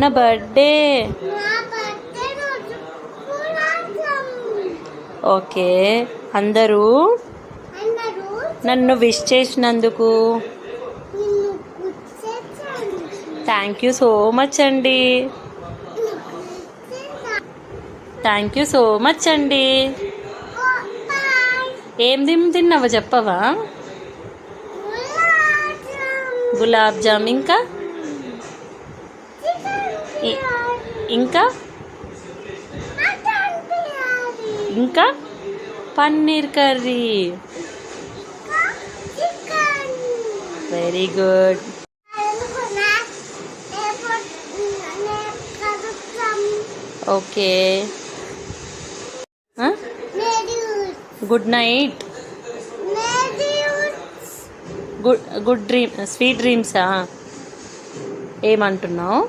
నా birthday. Okay, అందరూ నన్ను విష్ చేసినందుకు థ్యాంక్ యూ సో మచ్ అండి. థ్యాంక్ యూ సో మచ్ అండి. ఏం తిన్నావా చెప్పవా? గులాబ్ జామ్, ఇంకా ఇంకా ఇంకా paneer curry. Very good. Okay, good night. Good dream, sweet డ్రీమ్సా? ఏమంటున్నావు?